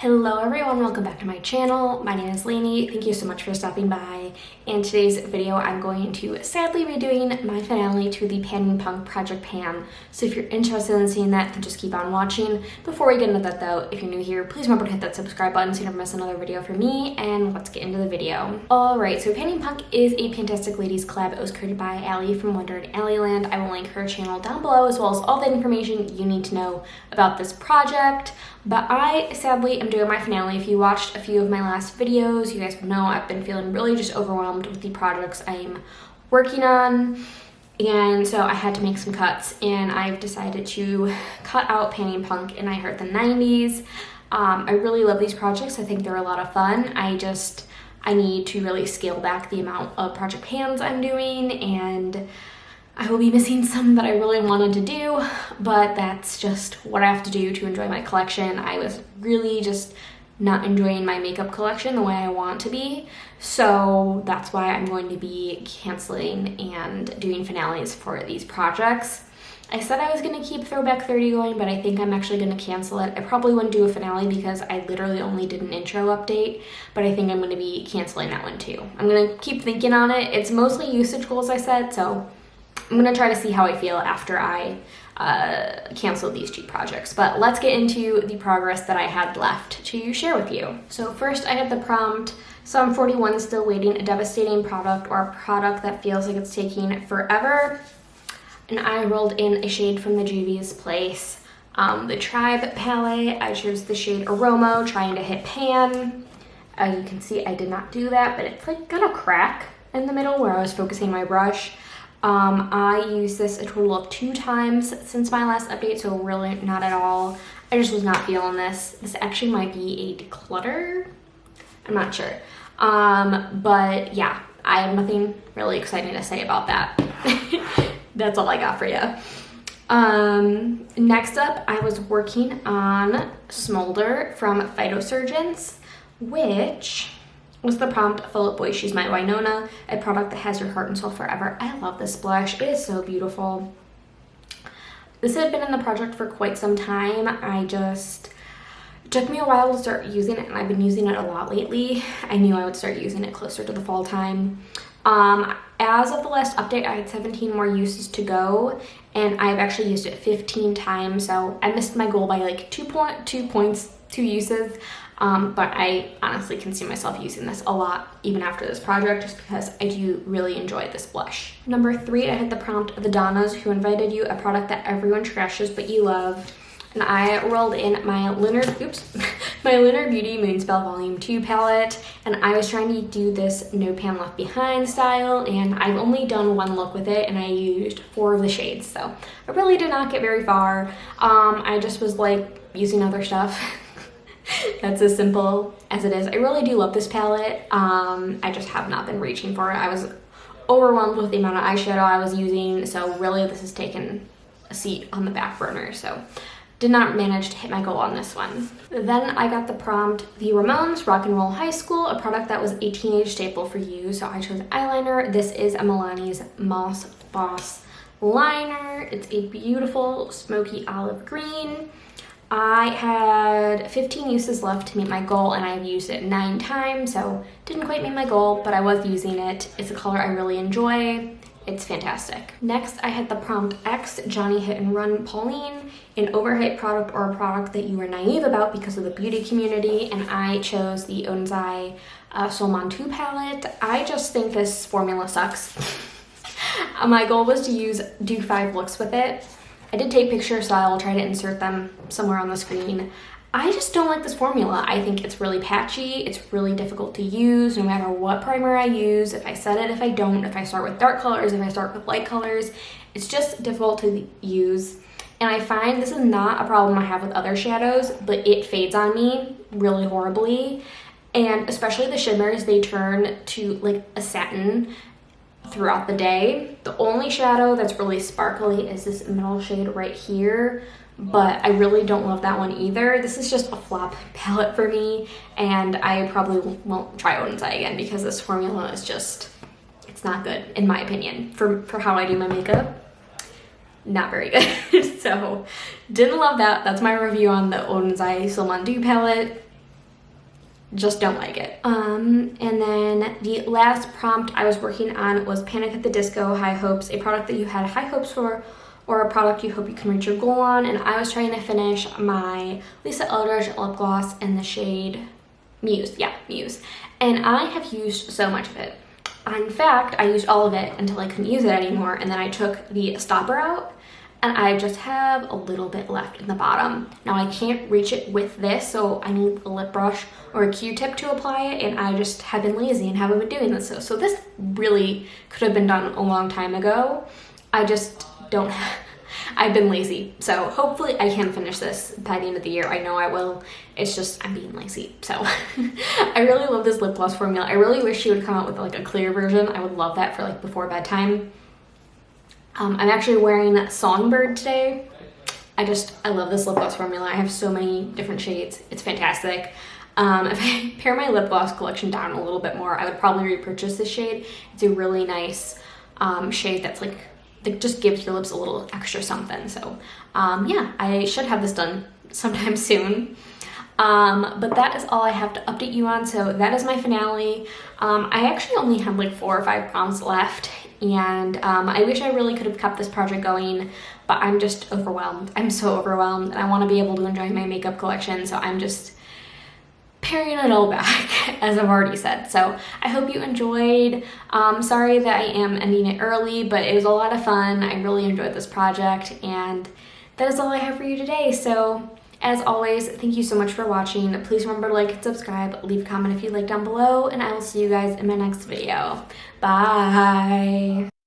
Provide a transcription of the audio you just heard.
Hello everyone, welcome back to my channel. My name is Lainey. Thank you so much for stopping by. In today's video, I'm going to sadly be doing my finale to the PanningPunk Project Pan. So if you're interested in seeing that, then just keep on watching. Before we get into that though, if you're new here, please remember to hit that subscribe button so you never miss another video from me, and let's get into the video. Alright, so PanningPunk is a Fantastic Ladies collab. It was created by Allie from Wonder in Alleyland. I will link her channel down below as well as all the information you need to know about this project. But I sadly am doing my finale. If you watched a few of my last videos, you guys will know I've been feeling really just overwhelmed with the projects I'm working on. And so I had to make some cuts, and I've decided to cut out PanningPunk and I Heart the 90s. I really love these projects. I think they're a lot of fun. I need to really scale back the amount of project pans I'm doing, and I will be missing some that I really wanted to do, but that's just what I have to do to enjoy my collection. I was really just not enjoying my makeup collection the way I want to be, so that's why I'm going to be canceling and doing finales for these projects. I said I was going to keep Throwback 30 going, but I think I'm actually going to cancel it. I probably wouldn't do a finale because I literally only did an intro update, but I think I'm going to be canceling that one too. I'm going to keep thinking on it. It's mostly usage goals, I said, so I'm gonna try to see how I feel after I cancel these two projects. But let's get into the progress that I had left to share with you. So first I had the prompt, Sum 41 still waiting, a devastating product or a product that feels like it's taking forever. And I rolled in a shade from the Juvia's Place, the Tribe palette. I chose the shade Aroma, trying to hit pan. You can see I did not do that, but it's like got a crack in the middle where I was focusing my brush. I used this a total of 2 times since my last update, so really not at all. I just was not feeling this. This actually might be a declutter. I'm not sure. But yeah, I have nothing really exciting to say about that. That's all I got for you. Next up, I was working on Smolder from Phytosurgeons, which was the prompt, Philip Boy, She's My Winona, a product that has your heart and soul forever. I love this blush. It is so beautiful. This had been in the project for quite some time. It took me a while to start using it, and I've been using it a lot lately. I knew I would start using it closer to the fall time. As of the last update, I had 17 more uses to go, and I've actually used it 15 times, so I missed my goal by like 2 uses. But I honestly can see myself using this a lot even after this project, just because I do really enjoy this blush. Number 3, I had the prompt, The Donnas Who Invited You, a product that everyone trashes but you love. And I rolled in my Lunar Beauty Moonspell Volume 2 palette, and I was trying to do this No Pan Left Behind style, and I've only done one look with it, and I used 4 of the shades, so I really did not get very far. I just was like using other stuff. That's as simple as it is. I really do love this palette. I just have not been reaching for it. I was overwhelmed with the amount of eyeshadow I was using, so really this has taken a seat on the back burner, so did not manage to hit my goal on this one. Then I got the prompt, The Ramones Rock and Roll High School, a product that was a teenage staple for you, so I chose eyeliner. This is a Milani's Moss Boss liner. It's a beautiful smoky olive green. I had 15 uses left to meet my goal, and I've used it 9 times, so didn't quite meet my goal, but I was using it. It's a color I really enjoy. It's fantastic. Next, I had the prompt X Johnny Hit and Run Pauline, an overhyped product or a product that you were naive about because of the beauty community, and I chose the Onsai Solmon 2 palette. I just think this formula sucks. My goal was to do 5 looks with it. I did take pictures, so I will try to insert them somewhere on the screen. I just don't like this formula. I think it's really patchy. It's really difficult to use no matter what primer I use. If I set it, if I don't, if I start with dark colors, if I start with light colors, it's just difficult to use. And I find this is not a problem I have with other shadows, but it fades on me really horribly. And especially the shimmers, they turn to like a satin throughout the day. The only shadow that's really sparkly is this middle shade right here, but I really don't love that one either. This is just a flop palette for me, and I probably won't try Onsai again because this formula is just, it's not good in my opinion for how I do my makeup. Not very good. So didn't love that. That's my review on the Onsai Solmon 2 palette. just don't like it. And then the last prompt I was working on was Panic at the Disco High Hopes, a product that you had high hopes for or a product you hope you can reach your goal on. And I was trying to finish my Lisa Eldridge lip gloss in the shade Muse. Yeah, Muse. And I have used so much of it. In fact, I used all of it until I couldn't use it anymore, and then I took the stopper out, and I just have a little bit left in the bottom. Now I can't reach it with this, so I need a lip brush or a Q-tip to apply it, and I just have been lazy and haven't been doing this. So this really could have been done a long time ago. I just don't have, I've been lazy. So hopefully I can finish this by the end of the year. I know I will. It's just I'm being lazy. So I really love this lip gloss formula. I really wish she would come out with like a clear version. I would love that for like before bedtime. I'm actually wearing Songbird today. I love this lip gloss formula. I have so many different shades. It's fantastic. If I pare my lip gloss collection down a little bit more, I would probably repurchase this shade. It's a really nice shade that's like just gives your lips a little extra something. So yeah, I should have this done sometime soon. But that is all I have to update you on. So that is my finale. I actually only have like 4 or 5 prompts left, and I wish I really could have kept this project going, but I'm just overwhelmed. I'm so overwhelmed, and I want to be able to enjoy my makeup collection, so I'm just paring it all back, as I've already said. So I hope you enjoyed. Sorry that I am ending it early, but it was a lot of fun. I really enjoyed this project, and that is all I have for you today. So as always, thank you so much for watching. Please remember to like and subscribe, leave a comment if you like down below, and I will see you guys in my next video. Bye!